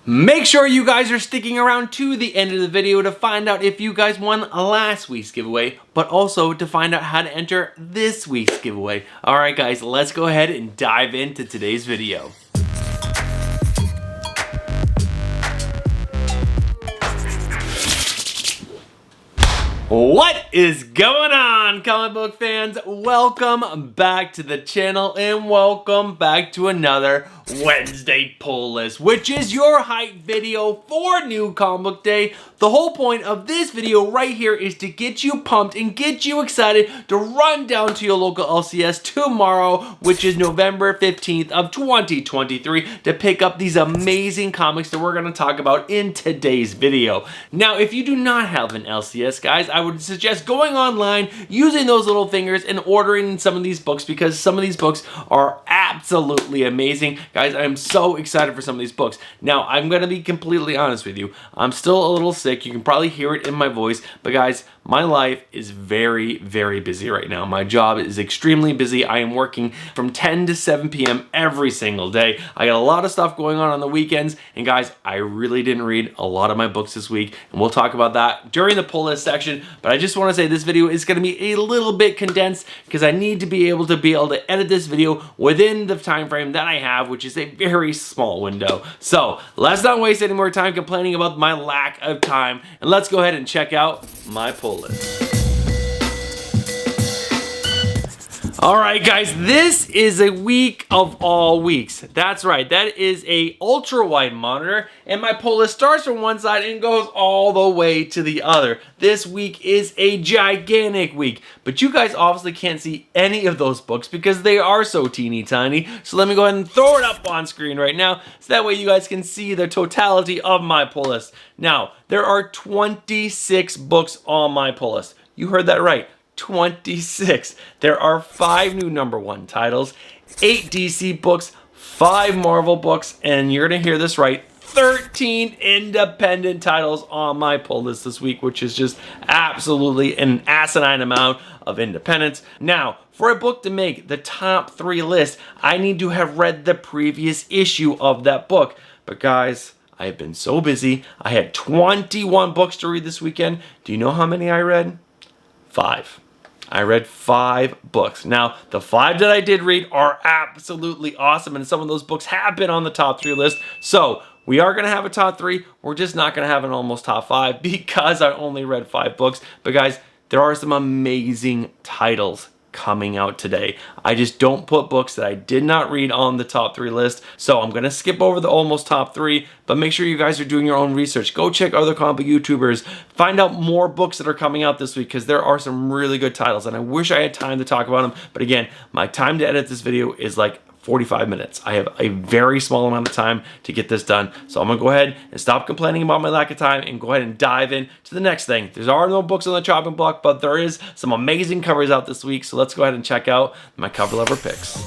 Make sure you guys are sticking around to the end of the video to find out if you guys won last week's giveaway, but also to find out how to enter this week's giveaway. Alright guys, let's go ahead and dive into today's video. What is going on, comic book fans? Welcome back to the channel and welcome back to another Wednesday pull list, which is your hype video for New Comic Book Day. The whole point of this video right here is to get you pumped and get you excited to run down to your local LCS tomorrow, which is November 15th of 2023, to pick up these amazing comics that we're going to talk about in today's video. Now, if you do not have an LCS, guys, I would suggest going online, using those little fingers, and ordering some of these books because some of these books are absolutely amazing. Guys, I am so excited for some of these books. Now, I'm going to be completely honest with you. I'm still a little sick. You can probably hear it in my voice, but guys, my life is very, very busy right now. My job is extremely busy. I am working from 10 to 7 p.m. every single day. I got a lot of stuff going on the weekends, and guys, I really didn't read a lot of my books this week, and we'll talk about that during the pull list section, but I just want to say this video is going to be a little bit condensed because I need to be able to edit this video within the time frame that I have, which is a very small window. So let's not waste any more time complaining about my lack of time, and let's go ahead and check out my pull list. Alright guys, this is a week of all weeks. That's right, that is a ultra wide monitor, and my pull list starts from one side and goes all the way to the other. This week is a gigantic week, but you guys obviously can't see any of those books because they are so teeny tiny. So let me go ahead and throw it up on screen right now so that way you guys can see the totality of my pull list. Now, there are 26 books on my pull list. You heard that right. 26. There are 5 new #1 titles, 8 DC books, 5 Marvel books, and you're gonna hear this right, 13 independent titles on my pull list this week, which is just absolutely an asinine amount of independence. Now, for a book to make the top 3 list, I need to have read the previous issue of that book. But guys, I have been so busy. I had 21 books to read this weekend. Do you know how many I read? 5. I read 5 books. Now, the 5 that I did read are absolutely awesome, and some of those books have been on the top 3 list. So, we are going to have a top 3. We're just not going to have an almost top 5 because I only read 5 books. But guys, there are some amazing titles coming out today. I just don't put books that I did not read on the top 3 list, so I'm gonna skip over the almost top 3, but make sure you guys are doing your own research. Go check other comic book YouTubers, find out more books that are coming out this week because there are some really good titles, and I wish I had time to talk about them, but again, my time to edit this video is like 45 minutes. I have a very small amount of time to get this done. So I'm gonna go ahead and stop complaining about my lack of time and go ahead and dive in to the next thing. There are no books on the chopping block, but there is some amazing covers out this week. So let's go ahead and check out my cover lover picks.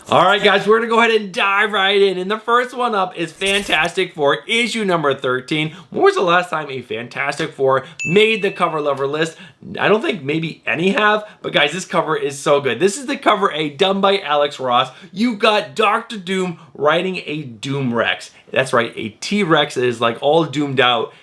Alright guys, we're going to go ahead and dive right in. And the first one up is Fantastic Four, issue number 13. When was the last time a Fantastic Four made the cover lover list? I don't think maybe any have, but guys, this cover is so good. This is the cover A done by Alex Ross. You've got Dr. Doom riding a Doom Rex. That's right, a T-Rex that is like all doomed out.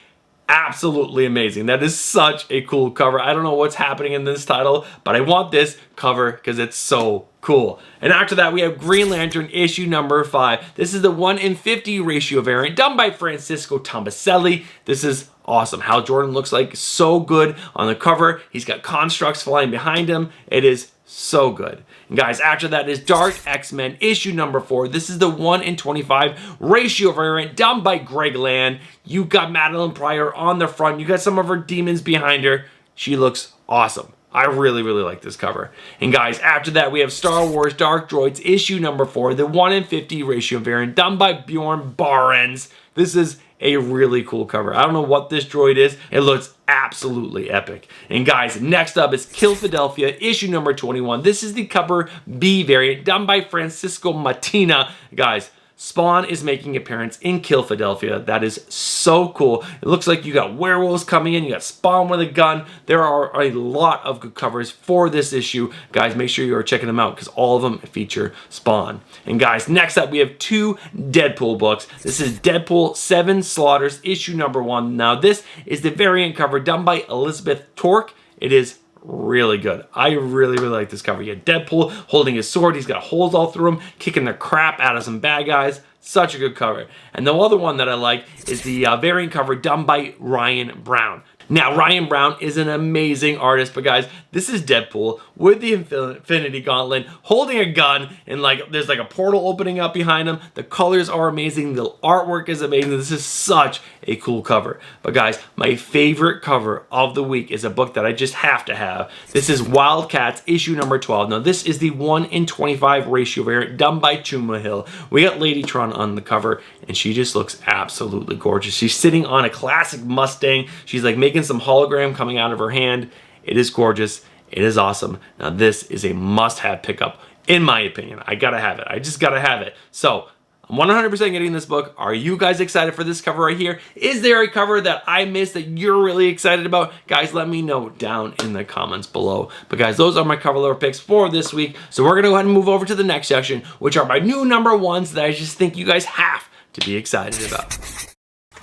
Absolutely amazing. That is such a cool cover. I don't know what's happening in this title, but I want this cover because it's so cool. And after that, we have Green Lantern issue number 5. This is the 1:50 ratio variant done by Francisco Tomaselli. This is awesome. Hal Jordan looks like so good on the cover. He's got constructs flying behind him. It is so good. And guys, after that is Dark X-Men issue number 4. This is the 1:25 ratio variant done by Greg Land. You got Madeline Pryor on the front. You got some of her demons behind her. She looks awesome. I really, really like this cover. And guys, after that, we have Star Wars Dark Droids issue number 4, the 1:50 ratio variant done by Bjorn Barends. This is a really cool cover. I don't know what this droid is. It looks absolutely epic. And guys, next up is Kill Philadelphia issue number 21. This is the cover B variant done by Francisco Matina. Guys, Spawn is making an appearance in Kill Philadelphia. That is so cool. It looks like you got werewolves coming in. You got Spawn with a gun. There are a lot of good covers for this issue. Guys, make sure you are checking them out because all of them feature Spawn. And guys, next up we have 2 Deadpool books. This is Deadpool 7 Slaughters, issue number 1. Now this is the variant cover done by Elizabeth Torque. It is really good. I really like this cover. You got Deadpool holding his sword. He's got holes all through him, kicking the crap out of some bad guys. Such a good cover. And the other one that I like is the variant cover done by Ryan Brown. Now, Ryan Brown is an amazing artist, but guys, this is Deadpool with the Infinity Gauntlet, holding a gun, and there's a portal opening up behind him. The colors are amazing. The artwork is amazing. This is such a cool cover. But guys, my favorite cover of the week is a book that I just have to have. This is Wildcats, issue number 12. Now, this is the 1:25 ratio variant done by Chuma Hill. We got Ladytron on the cover, and she just looks absolutely gorgeous. She's sitting on a classic Mustang. She's making some hologram coming out of her hand. It is gorgeous. It is awesome. Now this is a must-have pickup in my opinion. I gotta have it. I just gotta have it. So I'm 100% getting this book. Are you guys excited for this cover right here? Is there a cover that I missed that you're really excited about? Guys, let me know down in the comments below. But guys, those are my cover letter picks for this week. So we're gonna go ahead and move over to the next section, which are my new number 1s that I just think you guys have to be excited about.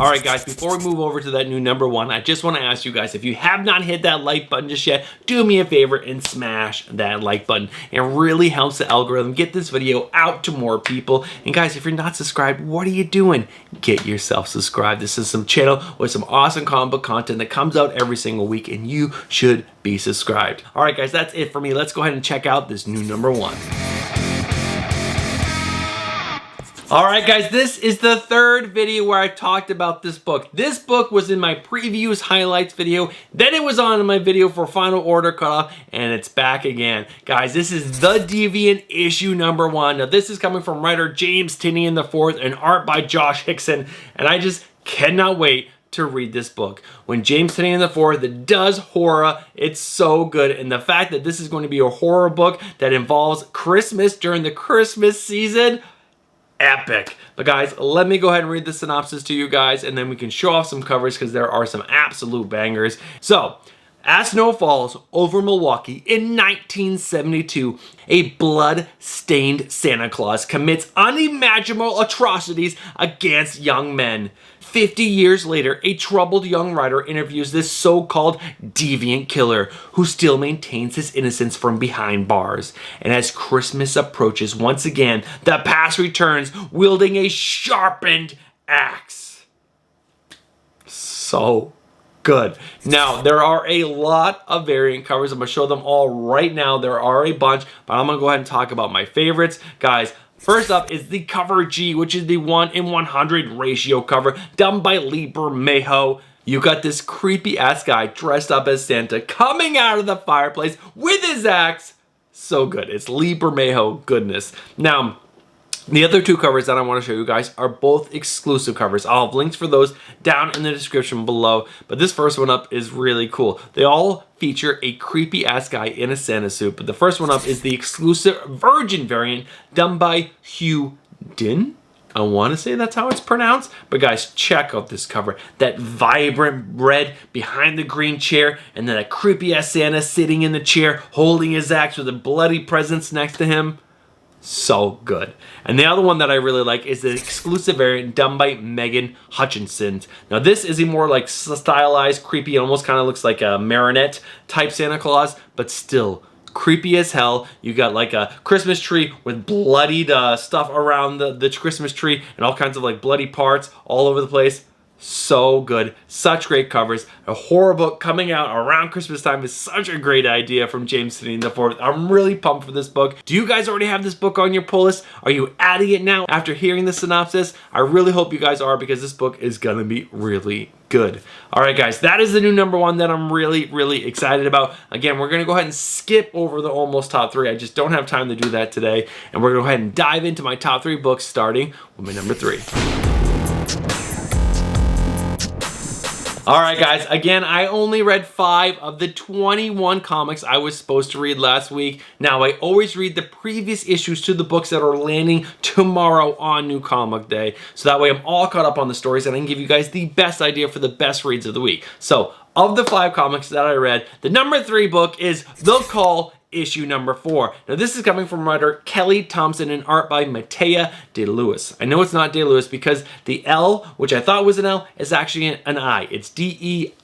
All right, guys, before we move over to that new number 1, I just want to ask you guys, if you have not hit that like button just yet, do me a favor and smash that like button. It really helps the algorithm get this video out to more people. And guys, if you're not subscribed, what are you doing? Get yourself subscribed. This is some channel with some awesome comic book content that comes out every single week, and you should be subscribed. All right, guys, that's it for me. Let's go ahead and check out this new number 1. Alright guys, this is the 3rd video where I talked about this book. This book was in my previews highlights video, then it was on in my video for final order cutoff, and it's back again. Guys, this is The Deviant issue number 1. Now this is coming from writer James Tynion IV and art by Josh Hickson, and I just cannot wait to read this book. When James Tynion IV does horror, it's so good, and the fact that this is going to be a horror book that involves Christmas during the Christmas season, epic. But guys, let me go ahead and read the synopsis to you guys, and then we can show off some covers because there are some absolute bangers. So, as snow falls over Milwaukee in 1972, a blood-stained Santa Claus commits unimaginable atrocities against young men. 50 years later, a troubled young writer interviews this so-called deviant killer who still maintains his innocence from behind bars. And as Christmas approaches once again, the past returns wielding a sharpened axe. So good. Now, there are a lot of variant covers. I'm going to show them all right now. There are a bunch, but I'm going to go ahead and talk about my favorites. Guys, first up is the cover G, which is the 1:100 ratio cover done by Lee Bermejo. You got this creepy ass guy dressed up as Santa coming out of the fireplace with his axe. So good. It's Lee Bermejo goodness. Now, the other 2 covers that I want to show you guys are both exclusive covers. I'll have links for those down in the description below. But this first one up is really cool. They all feature a creepy ass guy in a Santa suit. But the first one up is the exclusive Virgin variant done by Hugh Din. I want to say that's how it's pronounced. But guys, check out this cover. That vibrant red behind the green chair, and then a creepy ass Santa sitting in the chair holding his axe with a bloody presence next to him. So good. And the other one that I really like is the exclusive variant done by Megan Hutchinson. Now this is a more stylized, creepy, almost kind of looks like a marionette type Santa Claus, but still creepy as hell. You got a Christmas tree with bloodied stuff around the Christmas tree and all kinds of bloody parts all over the place. So good. Such great covers. A horror book coming out around Christmas time is such a great idea from James Tynion IV. I'm really pumped for this book. Do you guys already have this book on your pull list? Are you adding it now after hearing the synopsis? I really hope you guys are, because this book is gonna be really good. All right, guys, that is the new number 1 that I'm really excited about. Again, we're gonna go ahead and skip over the almost top 3. I just don't have time to do that today. And we're gonna go ahead and dive into my top 3 books, starting with my number 3. All right, guys, again, I only read 5 of the 21 comics I was supposed to read last week. Now, I always read the previous issues to the books that are landing tomorrow on New Comic Day. So that way I'm all caught up on the stories and I can give you guys the best idea for the best reads of the week. So, of the 5 comics that I read, the number 3 book is The Call, issue number 4. Now this is coming from writer Kelly Thompson and art by Matea De Lewis. I know it's not De Lewis because the L, which I thought was an L, is actually an I. It's D-E-I-U-L-I-S.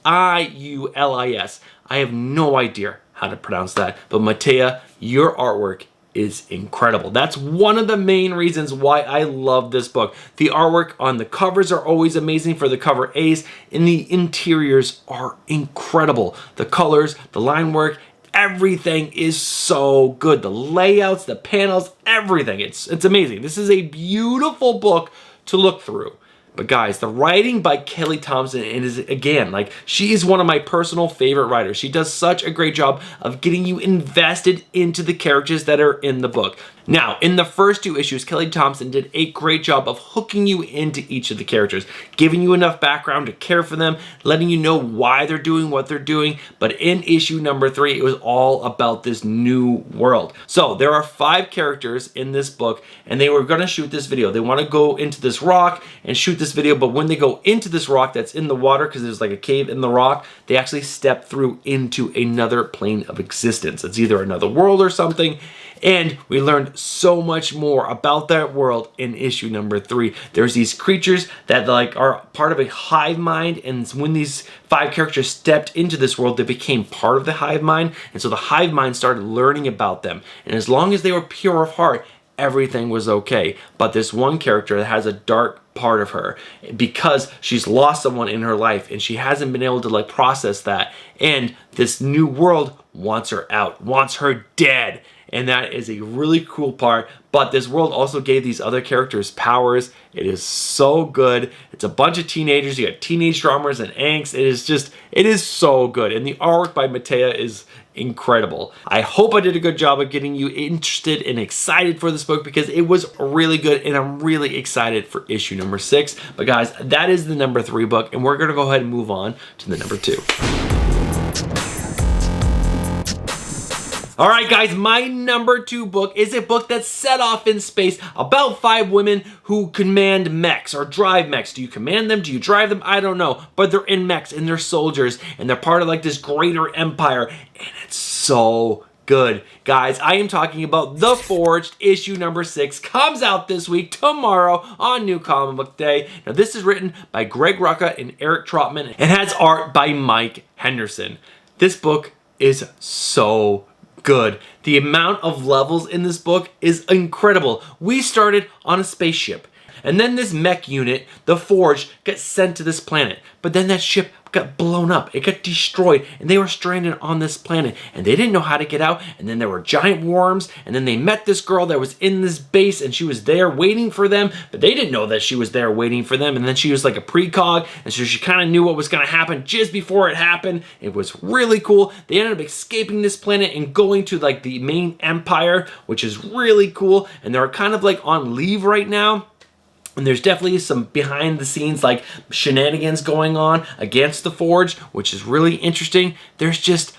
I have no idea how to pronounce that, but Matea, your artwork is incredible. That's one of the main reasons why I love this book. The artwork on the covers are always amazing for the cover A's, and the interiors are incredible. The colors, the line work, everything is so good. The layouts, the panels, everything. It's amazing. This is a beautiful book to look through. But guys, the writing by Kelly Thompson is, again, like, she is one of my personal favorite writers. She does such a great job of getting you invested into the characters that are in the book. Now, in the first 2 issues, Kelly Thompson did a great job of hooking you into each of the characters, giving you enough background to care for them, letting you know why they're doing what they're doing. But in issue number 3, it was all about this new world. So there are 5 characters in this book, and they were going to shoot this video. They want to go into this rock and shoot this video, but when they go into this rock that's in the water, because there's like a cave in the rock, they actually step through into another plane of existence. It's either another world or something. And we learned so much more about that world in issue number 3. There's these creatures that like are part of a hive mind, and when these 5 characters stepped into this world, they became part of the hive mind, and so the hive mind started learning about them. And as long as they were pure of heart, everything was okay. But this one character that has a dark part of her because she's lost someone in her life and she hasn't been able to like process that, and this new world wants her out, wants her dead. And that is a really cool part. But this world also gave these other characters powers. It is so good. It's a bunch of teenagers. You got teenage dramas and angst. It is so good. And the artwork by Matea is incredible. I hope I did a good job of getting you interested and excited for this book because it was really good, and I'm really excited for issue number 6. But guys, that is the number 3 book, and we're gonna go ahead and move on to the number 2. All right, guys, my number 2 book is a book that's set off in space about 5 women who command mechs or drive mechs. Do you command them? Do you drive them? I don't know. But they're in mechs and they're soldiers and they're part of like this greater empire, and it's so good. Guys, I am talking about The Forged, issue number 6. Comes out this week, tomorrow, on New Comic Book Day. Now, this is written by Greg Rucka and Eric Trotman and has art by Mike Henderson. This book is so good. The amount of levels in this book is incredible. We started on a spaceship, and then this mech unit, the Forged, got sent to this planet. But then that ship got blown up. It got destroyed, and they were stranded on this planet, and they didn't know how to get out. And then there were giant worms, and then they met this girl that was in this base, and she was there waiting for them, but they didn't know that she was there waiting for them. And then she was like a precog, and so she kind of knew what was going to happen just before it happened. It was really cool. They ended up escaping this planet and going to like the main empire, which is really cool. And they're kind of like on leave right now. And there's definitely some behind the scenes like shenanigans going on against the Forge, which is really interesting. There's just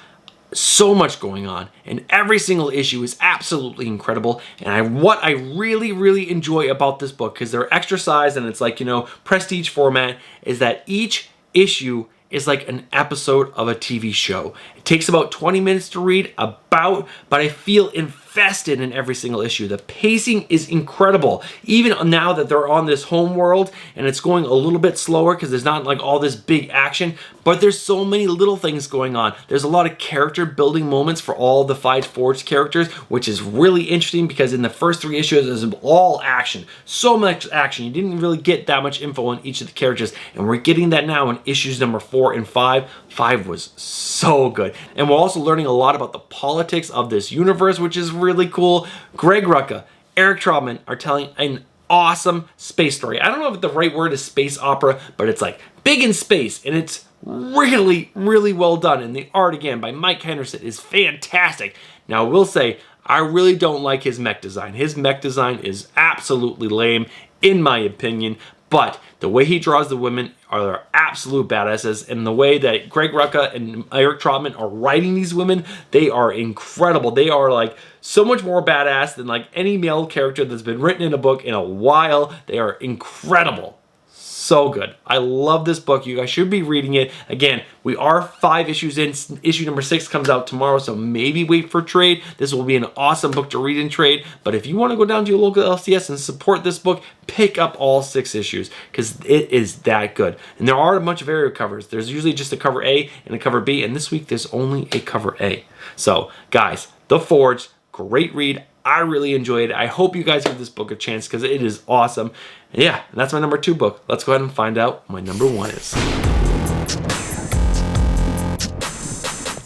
so much going on, and every single issue is absolutely incredible. And what I really enjoy about this book, because they're extra size and it's like, you know, prestige format, is that each issue is like an episode of a TV show. It takes about 20 minutes to read, but I feel invested in every single issue. The pacing is incredible. Even now that they're on this home world and it's going a little bit slower because there's not like all this big action, but there's so many little things going on. There's a lot of character building moments for all the 5 Forged characters, which is really interesting because in the first 3 issues, there's all action. So much action. You didn't really get that much info on each of the characters, and we're getting that now in issues number 4 and 5. 5 was so good. And we're also learning a lot about the politics of this universe, which is really cool. Greg Rucka, Eric Trotman are telling an awesome space story. I don't know if the right word is space opera, but it's like big in space, and it's really well done. And the art, again, by Mike Henderson is fantastic. Now, I will say, I really don't like his mech design. His mech design is absolutely lame, in my opinion, but the way he draws the women are absolutely absolute badasses. And the way that Greg Rucka and Eric Trotman are writing these women, they are incredible. They are like so much more badass than like any male character that's been written in a book in a while. They are incredible. So good. I love this book. You guys should be reading it. Again, we are 5 issues in. Issue number 6 comes out tomorrow, so maybe wait for trade. This will be an awesome book to read in trade. But if you want to go down to your local LCS and support this book, pick up all 6 issues because it is that good. And there are a bunch of area covers. There's usually just a cover A and a cover B, and this week there's only a cover A. So, guys, The Forge, great read. I really enjoyed it. I hope you guys give this book a chance because it is awesome. And yeah, that's my number 2 book. Let's go ahead and find out what my number 1 is.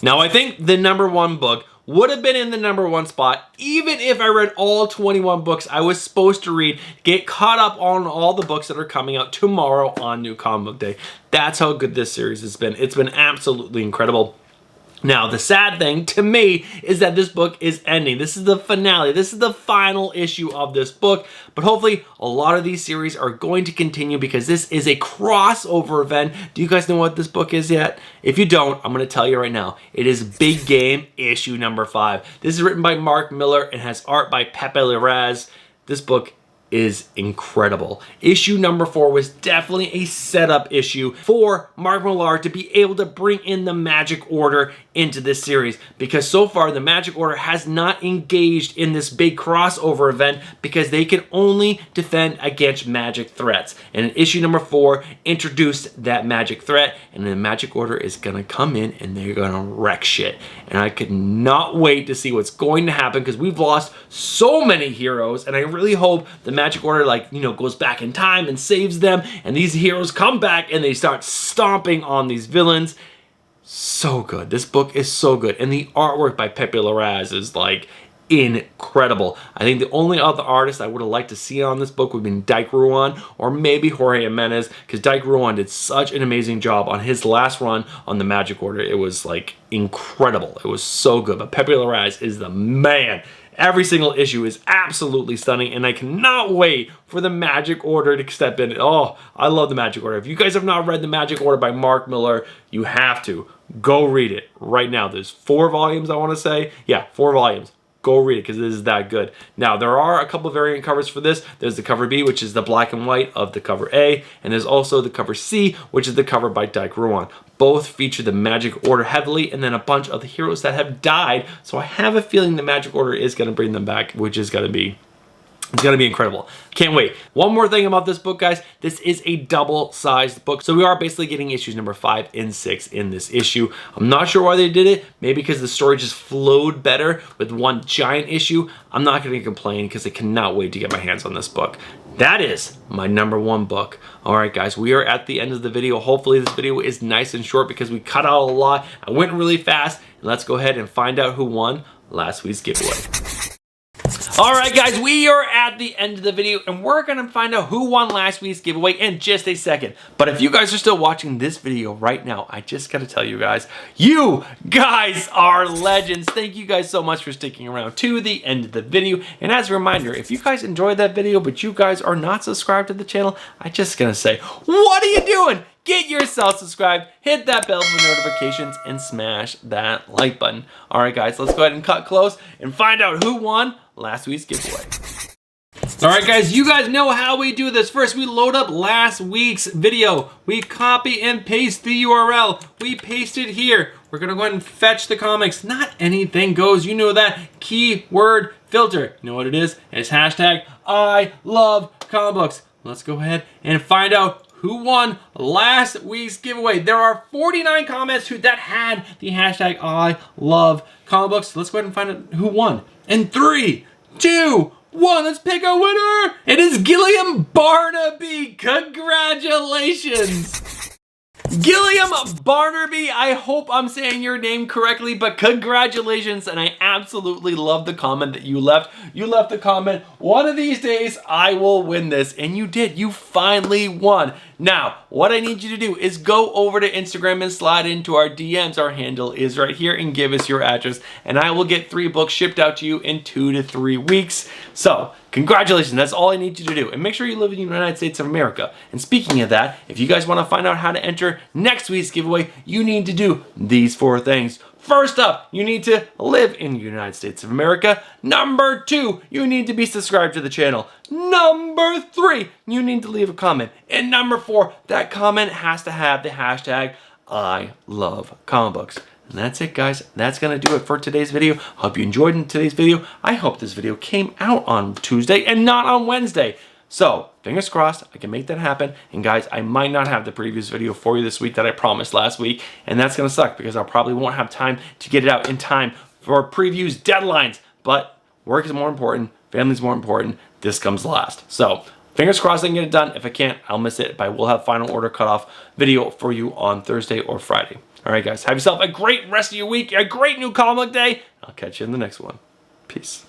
Now, I think the number 1 book would have been in the number 1 spot even if I read all 21 books I was supposed to read, get caught up on all the books that are coming out tomorrow on New Comic Book Day. That's how good this series has been. It's been absolutely incredible. Now, the sad thing to me is that this book is ending. This is the finale. This is the final issue of this book. But hopefully, a lot of these series are going to continue because this is a crossover event. Do you guys know what this book is yet? If you don't, I'm going to tell you right now. It is Big Game issue number 5. This is written by Mark Miller and has art by Pepe Larraz. This book is incredible. Issue number 4 was definitely a setup issue for Mark Millar to be able to bring in the Magic Order into this series, because so far the Magic Order has not engaged in this big crossover event because they can only defend against magic threats. And in issue number 4 introduced that magic threat, and the Magic Order is gonna come in and they're gonna wreck shit. And I could not wait to see what's going to happen because we've lost so many heroes, and I really hope the Magic Order, like, you know, goes back in time and saves them, and these heroes come back and they start stomping on these villains. So good. This book is so good, and the artwork by Pepe Larraz is like incredible. I think the only other artist I would have liked to see on this book would have been Dyke Ruan or maybe Jorge Jimenez, because Dyke Ruan did such an amazing job on his last run on the Magic Order. It was like incredible. It was so good. But Pepe Larraz is the man. Every single issue is absolutely stunning, and I cannot wait for the Magic Order to step in. Oh, I love the Magic Order. If you guys have not read the Magic Order by Mark Miller, you have to. Go read it right now. There's 4 volumes, I want to say. Yeah, 4 volumes. Go read it because it is that good. Now, there are a couple of variant covers for this. There's the cover B, which is the black and white of the cover A, and there's also the cover C, which is the cover by Dyke Ruan. Both feature the Magic Order heavily, and then a bunch of the heroes that have died. So I have a feeling the Magic Order is going to bring them back, which is going to be... it's going to be incredible. Can't wait. One more thing about this book, guys. This is a double-sized book. So we are basically getting issues number 5 and 6 in this issue. I'm not sure why they did it. Maybe because the story just flowed better with one giant issue. I'm not going to complain because I cannot wait to get my hands on this book. That is my number 1 book. All right, guys, we are at the end of the video. Hopefully this video is nice and short because we cut out a lot. I went really fast. And let's go ahead and find out who won last week's giveaway. All right, guys, we are at the end of the video, and we're going to find out who won last week's giveaway in just a second. But if you guys are still watching this video right now, I just got to tell you guys are legends. Thank you guys so much for sticking around to the end of the video. And as a reminder, if you guys enjoyed that video, but you guys are not subscribed to the channel, I'm just going to say, what are you doing? Get yourself subscribed, hit that bell for notifications, and smash that like button. All right, guys, let's go ahead and cut close and find out who won last week's giveaway. All right, guys, you guys know how we do this. First, we load up last week's video. We copy and paste the URL. We paste it here. We're going to go ahead and fetch the comics. Not anything goes. You know that keyword filter. You know what it is? It's hashtag I love comic books. Let's go ahead and find out who won last week's giveaway. There are 49 comments that had the hashtag I love comic books. Let's go ahead and find out who won. In 3, 2, 1, let's pick a winner. It is Gilliam Barnaby. Congratulations. Gilliam Barnaby, I hope I'm saying your name correctly, but congratulations, and I absolutely love the comment that you left. You left the comment, one of these days I will win this, and you did. You finally won. Now, what I need you to do is go over to Instagram and slide into our DMs. Our handle is right here, and give us your address, and I will get 3 books shipped out to you in 2 to 3 weeks. So, Congratulations, that's all I need you to do. And make sure you live in the United States of America. And speaking of that, if you guys want to find out how to enter next week's giveaway, you need to do these 4 things. First up, you need to live in the United States of America. Number 2, you need to be subscribed to the channel. Number 3, you need to leave a comment. And number 4, that comment has to have the hashtag I love comic books. And that's it, guys. That's going to do it for today's video. Hope you enjoyed today's video. I hope this video came out on Tuesday and not on Wednesday. So, fingers crossed, I can make that happen. And guys, I might not have the previous video for you this week that I promised last week. And that's going to suck because I probably won't have time to get it out in time for previews deadlines. But work is more important. Family is more important. This comes last. So, fingers crossed I can get it done. If I can't, I'll miss it. But I will have final order cutoff video for you on Thursday or Friday. All right, guys. Have yourself a great rest of your week. A great new comic book day. I'll catch you in the next one. Peace.